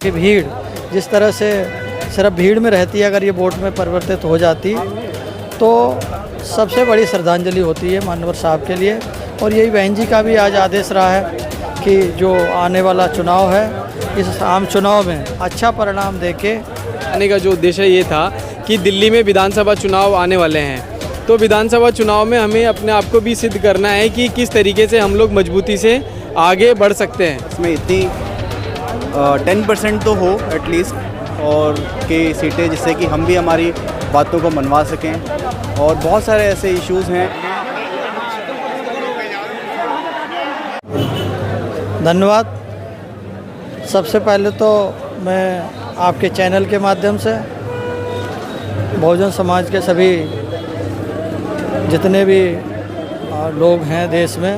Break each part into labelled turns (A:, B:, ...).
A: कि भीड़ जिस तरह से सिर्फ भीड़ में रहती है, अगर ये वोट में परिवर्तित हो जाती तो सबसे बड़ी श्रद्धांजलि होती है मानवर साहब के लिए। और यही बहन जी का भी आज आदेश रहा है कि जो आने वाला चुनाव है, इस आम चुनाव में अच्छा परिणाम देके
B: आने का जो उद्देश्य ये था कि दिल्ली में विधानसभा चुनाव आने वाले हैं, तो विधानसभा चुनाव में हमें अपने आप को भी सिद्ध करना है कि किस तरीके से हम लोग मजबूती से आगे बढ़ सकते हैं।
C: इसमें इतनी 10% तो हो एटलीस्ट और की सीटें, जिससे कि हम भी हमारी बातों को मनवा सकें। और बहुत सारे ऐसे इश्यूज़ हैं।
A: धन्यवाद। सबसे पहले तो मैं आपके चैनल के माध्यम से बहुजन समाज के सभी जितने भी लोग हैं देश में,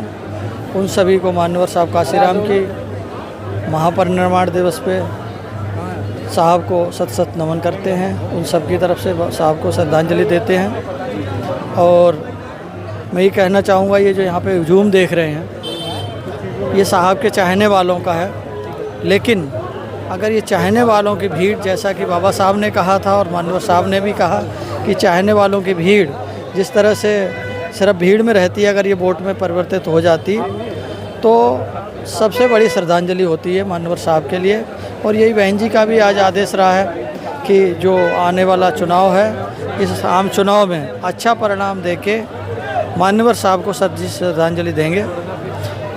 A: उन सभी को मानवर साहब काशीराम की महापरिनिर्वाण दिवस पे साहब को सत सत नमन करते हैं। उन सब की तरफ से साहब को श्रद्धांजलि देते हैं। और मैं ये कहना चाहूँगा, ये जो यहाँ पे हुजूम देख रहे हैं, ये साहब के चाहने वालों का है। लेकिन अगर ये चाहने वालों की भीड़, जैसा कि बाबा साहब ने कहा था और मानवर साहब ने भी कहा कि चाहने वालों की भीड़ जिस तरह से सिर्फ भीड़ में रहती है, अगर ये वोट में परिवर्तित हो जाती तो सबसे बड़ी श्रद्धांजलि होती है मानवर साहब के लिए। और यही बहन जी का भी आज आदेश रहा है कि जो आने वाला चुनाव है, इस आम चुनाव में अच्छा परिणाम देके मानवर साहब को सच्ची श्रद्धांजलि देंगे।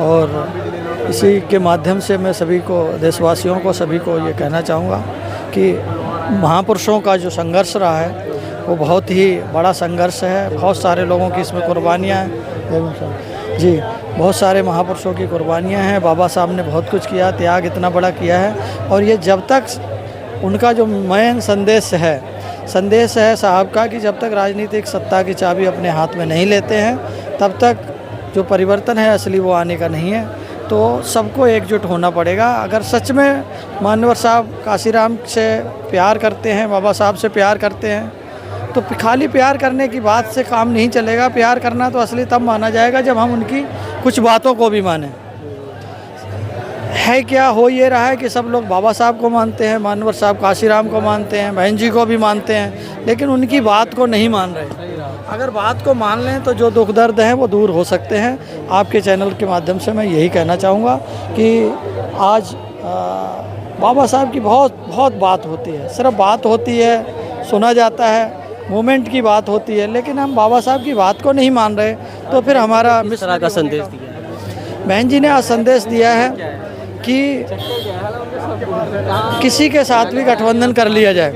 A: और इसी के माध्यम से मैं सभी को, देशवासियों को, सभी को ये कहना चाहूँगा कि महापुरुषों का जो संघर्ष रहा है वो बहुत ही बड़ा संघर्ष है। बहुत सारे लोगों की इसमें कुर्बानियाँ हैं जी, बहुत सारे महापुरुषों की कुर्बानियाँ हैं। बाबा साहब ने बहुत कुछ किया, त्याग इतना बड़ा किया है। और ये जब तक उनका जो मेन संदेश है साहब का, कि जब तक राजनीतिक सत्ता की चाबी अपने हाथ में नहीं लेते हैं, तब तक जो परिवर्तन है असली वो आने का नहीं है। तो सबको एकजुट होना पड़ेगा। अगर सच में मानवर साहब काशीराम से प्यार करते हैं, बाबा साहब से प्यार करते हैं, तो खाली प्यार करने की बात से काम नहीं चलेगा। प्यार करना तो असली तब माना जाएगा जब हम उनकी कुछ बातों को भी मानें। है क्या हो ये रहा है कि सब लोग बाबा साहब को मानते हैं, मानवर साहब काशीराम को मानते हैं, बहन जी को भी मानते हैं, लेकिन उनकी बात को नहीं मान रहे। अगर बात को मान लें तो जो दुख दर्द हैं वो दूर हो सकते हैं। आपके चैनल के माध्यम से मैं यही कहना चाहूँगा कि आज बाबा साहब की बहुत बात होती है, सिर्फ बात होती है, सुना जाता है, मूवमेंट की बात होती है, लेकिन हम बाबा साहब की बात को नहीं मान रहे। तो फिर हमारा
D: किस तरह का संदेश दिया?
A: बहन जी ने आज संदेश दिया है कि किसी के साथ भी गठबंधन कर लिया जाए।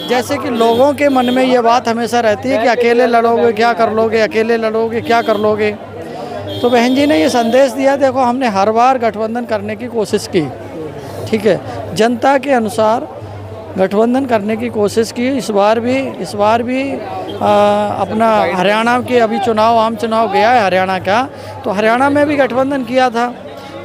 A: जैसे कि लोगों के मन में ये बात हमेशा रहती है कि अकेले लड़ोगे क्या कर लोगे, अकेले लड़ोगे क्या कर लोगे। तो बहन जी ने ये संदेश दिया, देखो हमने हर बार गठबंधन करने की कोशिश की, ठीक है, जनता के अनुसार गठबंधन करने की कोशिश की। इस बार भी अपना हरियाणा के अभी चुनाव, आम चुनाव गया है हरियाणा का, तो हरियाणा में भी गठबंधन किया था,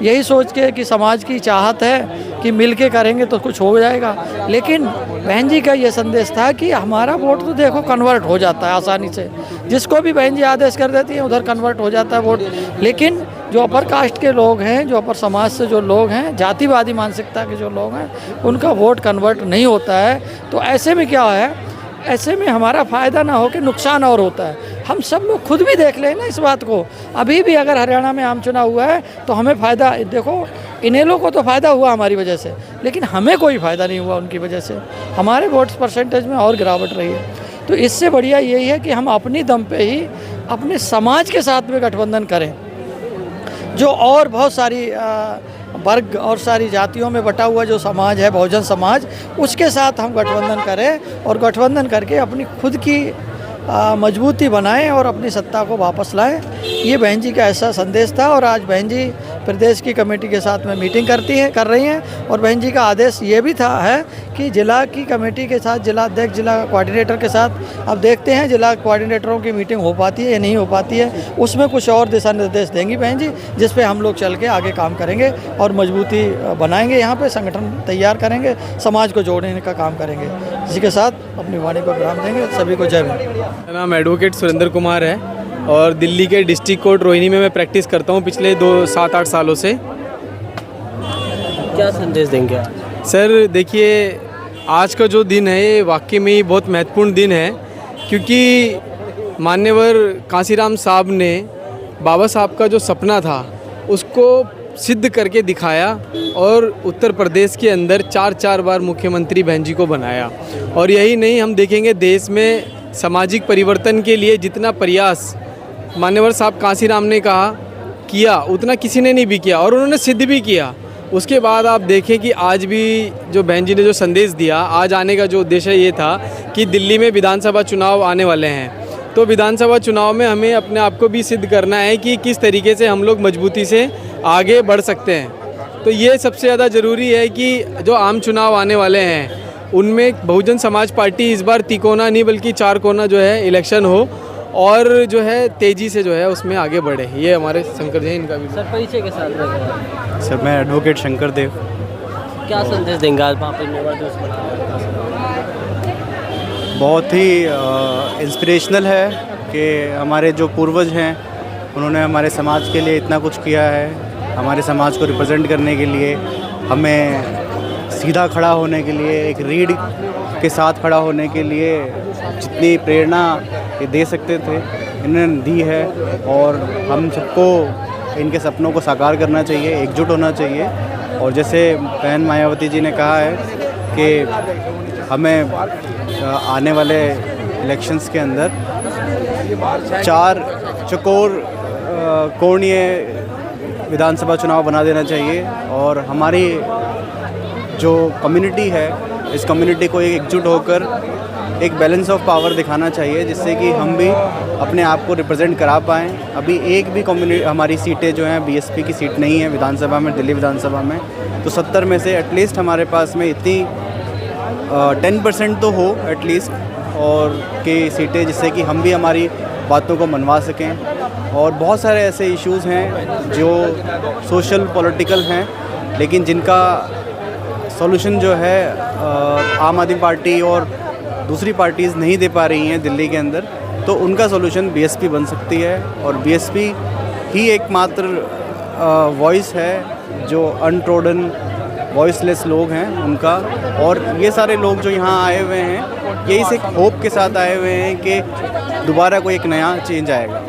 A: यही सोच के कि समाज की चाहत है कि मिल के करेंगे तो कुछ हो जाएगा। लेकिन बहन जी का ये संदेश था कि हमारा वोट तो देखो कन्वर्ट हो जाता है आसानी से, जिसको भी बहन जी आदेश कर देती हैं उधर कन्वर्ट हो जाता है वोट। लेकिन जो अपर कास्ट के लोग हैं, जो अपर समाज से जो लोग हैं, जातिवादी मानसिकता के जो लोग हैं, उनका वोट कन्वर्ट नहीं होता है। तो ऐसे में क्या है, ऐसे में हमारा फ़ायदा ना हो कि नुकसान और होता है। हम सब लोग खुद भी देख लें ना इस बात को। अभी भी अगर हरियाणा में आम चुनाव हुआ है तो हमें फ़ायदा, देखो इनेलो को तो फ़ायदा हुआ हमारी वजह से, लेकिन हमें कोई फ़ायदा नहीं हुआ उनकी वजह से। हमारे वोट्स परसेंटेज में और गिरावट रही है। तो इससे बढ़िया यही है कि हम अपनी दम पे ही अपने समाज के साथ में गठबंधन करें। जो और बहुत सारी वर्ग और सारी जातियों में बटा हुआ जो समाज है, बहुजन समाज, उसके साथ हम गठबंधन करें और गठबंधन करके अपनी खुद की मजबूती बनाएं और अपनी सत्ता को वापस लाएं। ये बहन जी का ऐसा संदेश था। और आज बहन जी प्रदेश की कमेटी के साथ में मीटिंग कर रही हैं। और बहन जी का आदेश ये भी है कि जिला की कमेटी के साथ, जिला अध्यक्ष, जिला कोऑर्डिनेटर के साथ, अब देखते हैं जिला कोऑर्डिनेटरों की मीटिंग हो पाती है या नहीं हो पाती है, उसमें कुछ और दिशा निर्देश देंगी बहन जी, जिस पे हम लोग चल के आगे काम करेंगे और मजबूती बनाएंगे, यहाँ पे संगठन तैयार करेंगे, समाज को जोड़ने का काम करेंगे। इसी के साथ अपनी वाणी को विराम देंगे। सभी को जय हिंद।
B: मेरा नाम एडवोकेट सुरेंद्र कुमार है और दिल्ली के डिस्ट्रिक्ट कोर्ट रोहिणी में मैं प्रैक्टिस करता हूँ पिछले 7-8 सालों से।
D: क्या संदेश देंगे आप?
B: सर देखिए, आज का जो दिन है ये वाकई में ही बहुत महत्वपूर्ण दिन है, क्योंकि मान्यवर कांसीराम साहब ने बाबा साहब का जो सपना था उसको सिद्ध करके दिखाया और उत्तर प्रदेश के अंदर 4 बार मुख्यमंत्री बहन जी को बनाया। और यही नहीं, हम देखेंगे देश में सामाजिक परिवर्तन के लिए जितना प्रयास मान्यवर साहब कांसीराम ने कहा किया, उतना किसी ने नहीं भी किया और उन्होंने सिद्ध भी किया। उसके बाद आप देखें कि आज भी जो बहन जी ने जो संदेश दिया, आज आने का जो उद्देश्य ये था कि दिल्ली में विधानसभा चुनाव आने वाले हैं, तो विधानसभा चुनाव में हमें अपने आप को भी सिद्ध करना है कि किस तरीके से हम लोग मजबूती से आगे बढ़ सकते हैं। तो ये सबसे ज़्यादा ज़रूरी है कि जो आम चुनाव आने वाले हैं उनमें बहुजन समाज पार्टी इस बार तिकोना नहीं बल्कि 4 कोना जो है इलेक्शन हो और जो है तेज़ी से जो है उसमें आगे बढ़े। ये हमारे शंकर जैन इनका भी।
D: सर परिचय के साथ रहेगा।
C: सर मैं एडवोकेट शंकर देव।
D: क्या संदेश देंगे आज वहाँ पे मेवा दिवस मना रहे हैं?
C: बहुत ही इंस्पिरेशनल है कि हमारे जो पूर्वज हैं उन्होंने हमारे समाज के लिए इतना कुछ किया है। हमारे समाज को रिप्रेजेंट करने के लिए, हमें सीधा खड़ा होने के लिए, एक रीढ़ के साथ खड़ा होने के लिए जितनी प्रेरणा ये दे सकते थे इन्होंने दी है। और हम सबको इनके सपनों को साकार करना चाहिए, एकजुट होना चाहिए। और जैसे बहन मायावती जी ने कहा है कि हमें आने वाले इलेक्शंस के अंदर 4 चकोर कोणीय विधानसभा चुनाव बना देना चाहिए और हमारी जो कम्युनिटी है इस कम्युनिटी को एकजुट होकर एक बैलेंस ऑफ पावर दिखाना चाहिए, जिससे कि हम भी अपने आप को रिप्रेजेंट करा पाएँ। अभी एक भी कम्युनिटी हमारी सीटें जो हैं बीएसपी की सीट नहीं है विधानसभा में, दिल्ली विधानसभा में। तो 70 में से एटलीस्ट हमारे पास में इतनी 10% तो हो एटलीस्ट और की सीटें, जिससे कि हम भी हमारी बातों को मनवा सकें। और बहुत सारे ऐसे इश्यूज़ हैं जो सोशल पॉलिटिकल हैं लेकिन जिनका सॉल्यूशन जो है आम आदमी पार्टी और दूसरी पार्टीज़ नहीं दे पा रही हैं दिल्ली के अंदर, तो उनका सॉल्यूशन बीएसपी बन सकती है। और बीएसपी ही एकमात्र वॉइस है जो अनट्रोडन वॉइसलेस लोग हैं उनका। और ये सारे लोग जो यहाँ आए हुए हैं यही से होप के साथ आए हुए हैं कि दोबारा कोई एक नया चेंज आएगा।